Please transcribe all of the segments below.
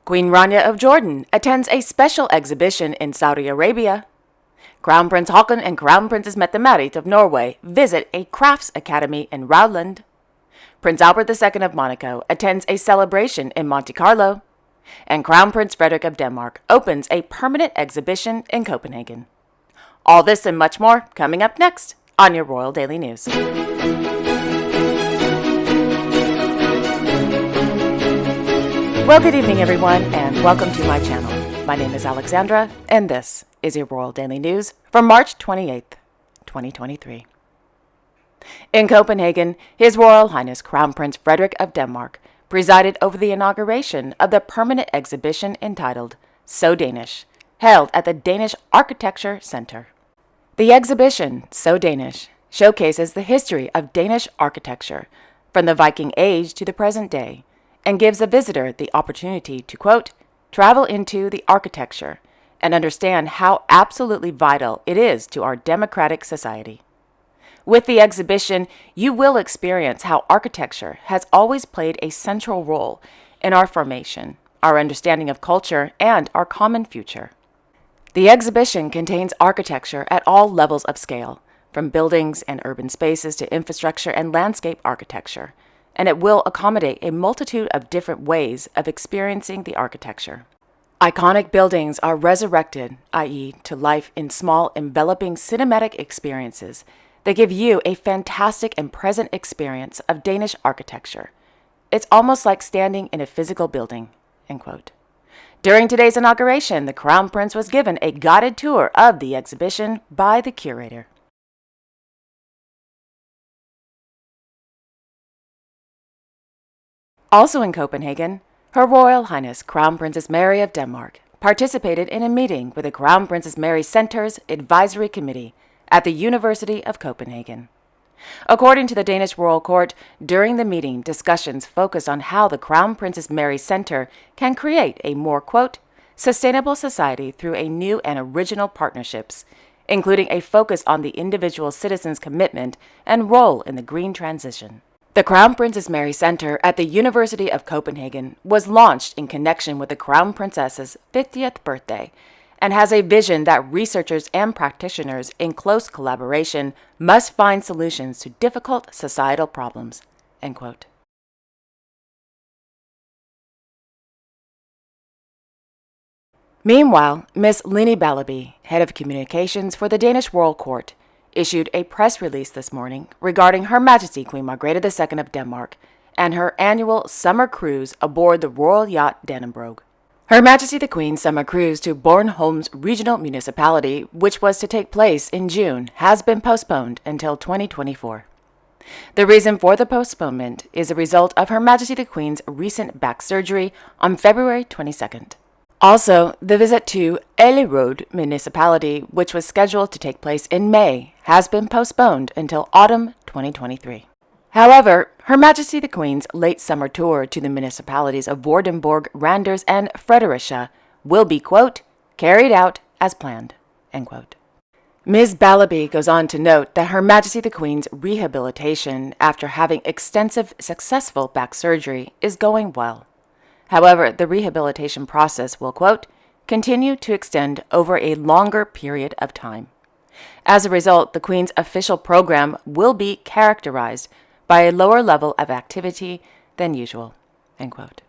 Queen Rania of Jordan attends a special exhibition in Saudi Arabia. Crown Prince Haakon and Crown Princess Mette-Marit of Norway visit a crafts academy in Rauland. Prince Albert II of Monaco attends a celebration in Monte Carlo. And Crown Prince Frederik of Denmark opens a permanent exhibition in Copenhagen. All this and much more coming up next on your Royal Daily News. Well, good evening, everyone, and welcome to my channel. My name is Alexandra, and this is your Royal Daily News for March 28th, 2023. In Copenhagen, His Royal Highness Crown Prince Frederik of Denmark presided over the inauguration of the permanent exhibition entitled So Danish, held at the Danish Architecture Center. The exhibition, So Danish, showcases the history of Danish architecture from the Viking Age to the present day, and gives a visitor the opportunity to, quote, travel into the architecture and understand how absolutely vital it is to our democratic society. With the exhibition, you will experience how architecture has always played a central role in our formation, our understanding of culture, and our common future. The exhibition contains architecture at all levels of scale, from buildings and urban spaces to infrastructure and landscape architecture, and it will accommodate a multitude of different ways of experiencing the architecture. Iconic buildings are resurrected, i.e., to life in small, enveloping cinematic experiences that give you a fantastic and present experience of Danish architecture. It's almost like standing in a physical building, end quote. During today's inauguration, the Crown Prince was given a guided tour of the exhibition by the curator. Also in Copenhagen, Her Royal Highness Crown Princess Mary of Denmark participated in a meeting with the Crown Princess Mary Center's Advisory Committee at the University of Copenhagen. According to the Danish Royal Court, during the meeting, discussions focused on how the Crown Princess Mary Center can create a more, quote, sustainable society through a new and original partnerships, including a focus on the individual citizen's commitment and role in the green transition. The Crown Princess Mary Center at the University of Copenhagen was launched in connection with the Crown Princess's 50th birthday and has a vision that researchers and practitioners in close collaboration must find solutions to difficult societal problems, end quote. Meanwhile, Ms. Line Ballaby, head of communications for the Danish Royal Court, issued a press release this morning regarding Her Majesty Queen Margrethe II of Denmark and her annual summer cruise aboard the royal yacht Dannebroge. Her Majesty the Queen's summer cruise to Bornholm's regional municipality, which was to take place in June, has been postponed until 2024. The reason for the postponement is a result of Her Majesty the Queen's recent back surgery on February 22nd. Also, the visit to Allerød municipality, which was scheduled to take place in May, has been postponed until autumn 2023. However, Her Majesty the Queen's late summer tour to the municipalities of Vordenborg, Randers, and Fredericia will be, quote, carried out as planned, end quote. Ms. Ballaby goes on to note that Her Majesty the Queen's rehabilitation after having extensive, successful back surgery is going well. However, the rehabilitation process will, quote, continue to extend over a longer period of time. As a result, the Queen's official program will be characterized by a lower level of activity than usual, end quote.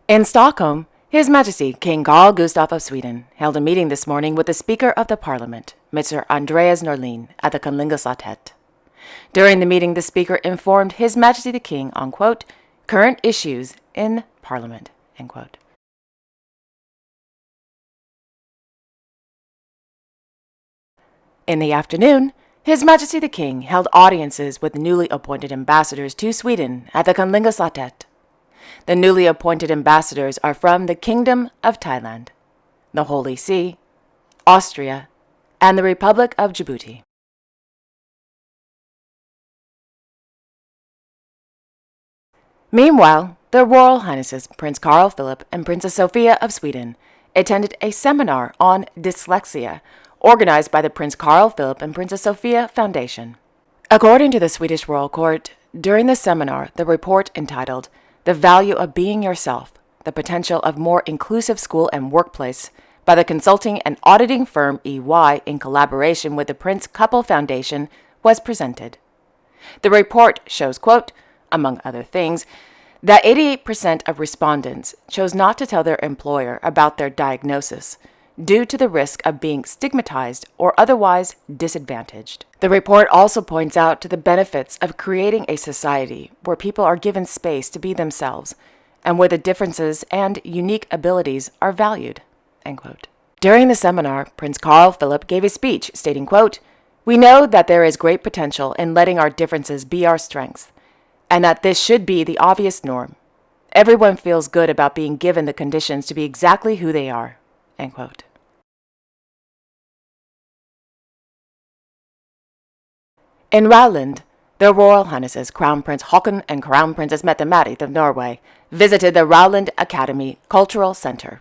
In Stockholm, His Majesty King Carl Gustaf of Sweden held a meeting this morning with the Speaker of the Parliament, Mr. Andreas Norlin, at the Kingdoms. During the meeting, the Speaker informed His Majesty the King on, quote, current issues in Parliament, end quote. In the afternoon, His Majesty the King held audiences with newly appointed ambassadors to Sweden at the Kingdoms. The newly appointed ambassadors are from the Kingdom of Thailand, the Holy See, Austria, and the Republic of Djibouti. Meanwhile, their Royal Highnesses Prince Carl Philip and Princess Sophia of Sweden attended a seminar on dyslexia organized by the Prince Carl Philip and Princess Sophia Foundation. According to the Swedish Royal Court, During the seminar, the report entitled The Value of Being Yourself, the Potential of More Inclusive School and Workplace by the consulting and auditing firm EY in collaboration with the Prince Couple Foundation was presented. The report shows, quote, among other things, that 88% of respondents chose not to tell their employer about their diagnosis due to the risk of being stigmatized or otherwise disadvantaged. The report also points out to the benefits of creating a society where people are given space to be themselves and where the differences and unique abilities are valued, end quote. During the seminar, Prince Carl Philip gave a speech stating, quote, we know that there is great potential in letting our differences be our strengths, and that this should be the obvious norm. Everyone feels good about being given the conditions to be exactly who they are, end quote. In Rauland, Their Royal Highnesses Crown Prince Haakon and Crown Princess Mette-Marit of Norway visited the Raulandsakademiet Cultural Center.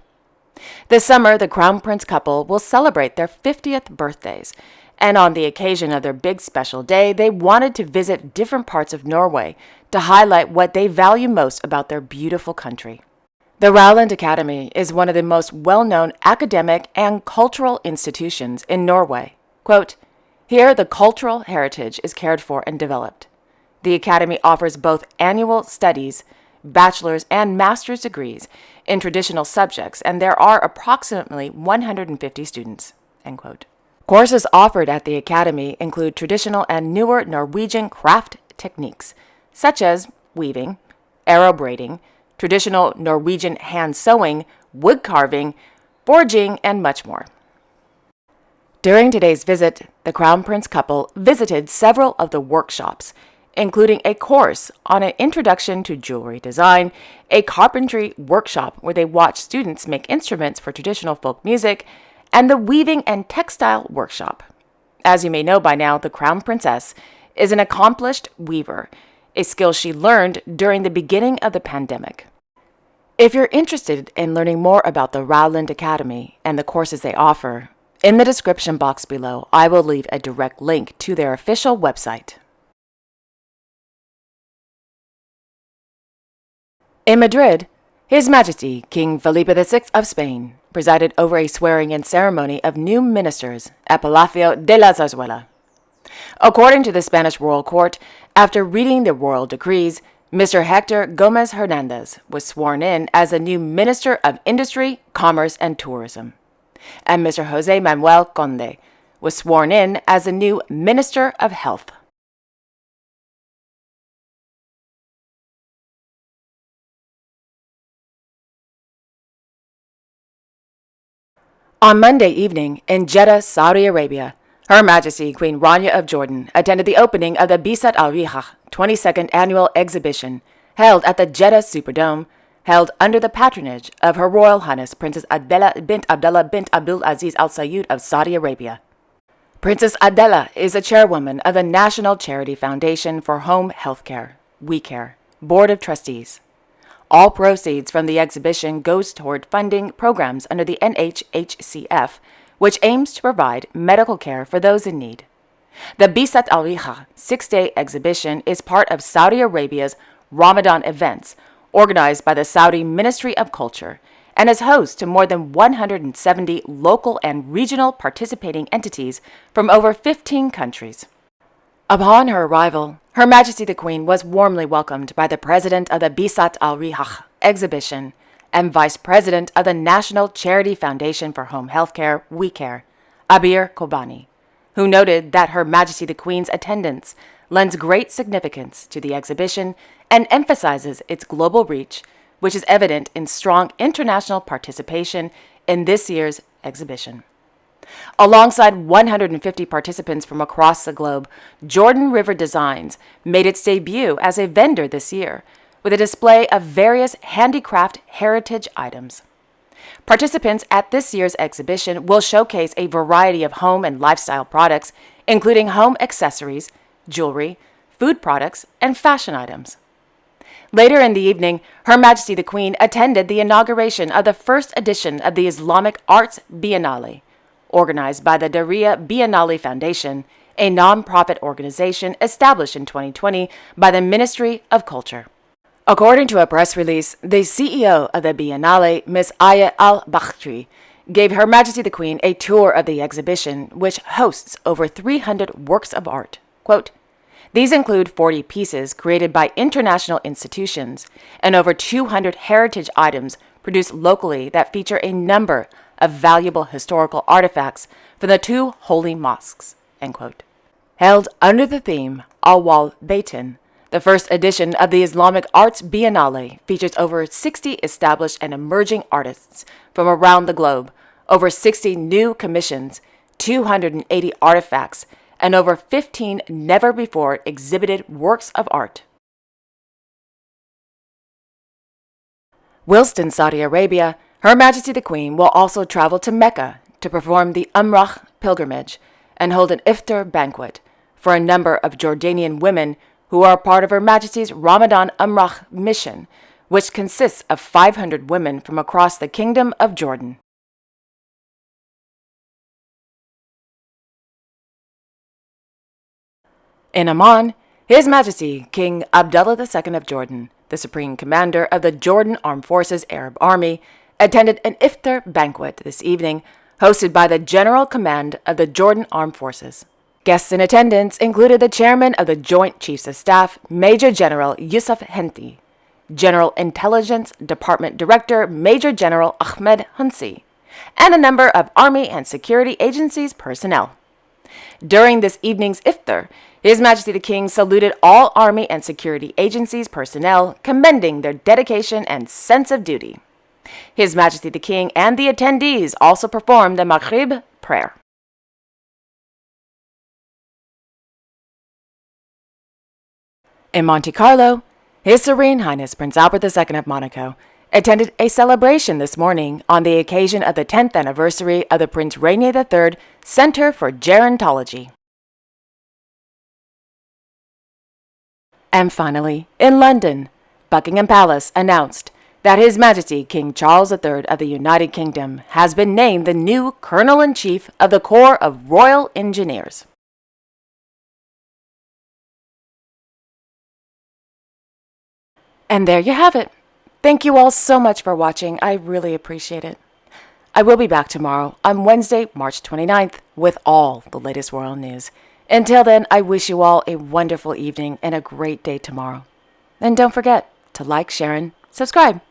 This summer, the Crown Prince couple will celebrate their 50th birthdays, and on the occasion of their big special day, they wanted to visit different parts of Norway to highlight what they value most about their beautiful country. The Raulandsakademiet is one of the most well-known academic and cultural institutions in Norway. Quote, here, the cultural heritage is cared for and developed. The academy offers both annual studies, bachelor's and master's degrees in traditional subjects, and there are approximately 150 students, end quote. Courses offered at the academy include traditional and newer Norwegian craft techniques, such as weaving, arrow braiding, traditional Norwegian hand sewing, wood carving, forging, and much more. During today's visit, the Crown Prince couple visited several of the workshops, including a course on an introduction to jewelry design, a carpentry workshop where they watched students make instruments for traditional folk music, and the weaving and textile workshop. As you may know by now, the Crown Princess is an accomplished weaver, a skill she learned during the beginning of the pandemic. If you're interested in learning more about the Raulandsakademiet and the courses they offer, in the description box below, I will leave a direct link to their official website. In Madrid, His Majesty King Felipe VI of Spain presided over a swearing-in ceremony of new ministers at Palacio de la Zarzuela. According to the Spanish royal court, after reading the royal decrees, Mr. Hector Gomez Hernandez was sworn in as the new Minister of Industry, Commerce, and Tourism, and Mr. José Manuel Conde was sworn in as the new Minister of Health. On Monday evening in Jeddah, Saudi Arabia, Her Majesty Queen Rania of Jordan attended the opening of the Bisat al-Rihah 22nd Annual Exhibition held at the Jeddah Superdome, held under the patronage of Her Royal Highness Princess Adela bint Abdullah bint Abdul Aziz Al Saud of Saudi Arabia. Princess Adela is the chairwoman of the National Charity Foundation for Home Healthcare, We Care, Board of Trustees. All proceeds from the exhibition goes toward funding programs under the NHHCF, which aims to provide medical care for those in need. The Bisat al-Rihah 6-day exhibition is part of Saudi Arabia's Ramadan events, organized by the Saudi Ministry of Culture, and is host to more than 170 local and regional participating entities from over 15 countries. Upon her arrival, Her Majesty the Queen was warmly welcomed by the President of the Bisat al-Rihah exhibition and Vice President of the National Charity Foundation for Home Healthcare, We Care, Abir Kobani, who noted that Her Majesty the Queen's attendance lends great significance to the exhibition and emphasizes its global reach, which is evident in strong international participation in this year's exhibition. Alongside 150 participants from across the globe, Jordan River Designs made its debut as a vendor this year, with a display of various handicraft heritage items. Participants at this year's exhibition will showcase a variety of home and lifestyle products, including home accessories, jewelry, food products, and fashion items. Later in the evening, Her Majesty the Queen attended the inauguration of the first edition of the Islamic Arts Biennale, organized by the Darija Biennale Foundation a non-profit organization established in 2020 by the Ministry of Culture. According to a press release, the CEO of the Biennale, Ms. Aya Al-Bakhtri, gave Her Majesty the Queen a tour of the exhibition, which hosts over 300 works of art. Quote, "These include 40 pieces created by international institutions and over 200 heritage items produced locally that feature a number of valuable historical artifacts from the two holy mosques." End quote. Held under the theme Awal Baitin, the first edition of the Islamic Arts Biennale features over 60 established and emerging artists from around the globe, over 60 new commissions, 280 artifacts, and over 15 never-before exhibited works of art. Whilst in Saudi Arabia, Her Majesty the Queen will also travel to Mecca to perform the Umrah pilgrimage and hold an iftar banquet for a number of Jordanian women who are part of Her Majesty's Ramadan Umrah mission, which consists of 500 women from across the Kingdom of Jordan. In Amman, His Majesty King Abdullah II of Jordan, the Supreme Commander of the Jordan Armed Forces Arab Army, attended an iftar banquet this evening hosted by the General Command of the Jordan Armed Forces. Guests in attendance included the Chairman of the Joint Chiefs of Staff, Major General Yusuf Henti, General Intelligence Department Director Major General Ahmed Hunsi, and a number of Army and Security Agencies personnel. During this evening's iftar, His Majesty the King saluted all Army and Security Agencies personnel, commending their dedication and sense of duty. His Majesty the King and the attendees also performed the Maghrib prayer. In Monte Carlo, His Serene Highness Prince Albert II of Monaco attended a celebration this morning on the occasion of the 10th anniversary of the Prince Rania III Center for Gerontology. And finally, in London, Buckingham Palace announced that His Majesty King Charles III of the United Kingdom has been named the new Colonel-in-Chief of the Corps of Royal Engineers. And there you have it. Thank you all so much for watching. I really appreciate it. I will be back tomorrow on Wednesday, March 29th with all the latest royal news. Until then, I wish you all a wonderful evening and a great day tomorrow. And don't forget to like, share, and subscribe.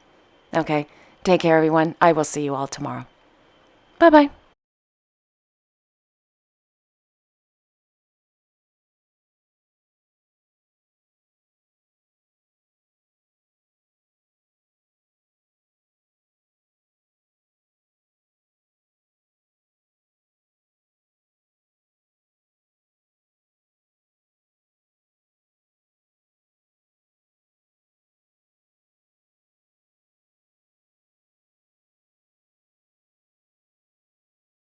Okay, take care, everyone. I will see you all tomorrow. Bye-bye.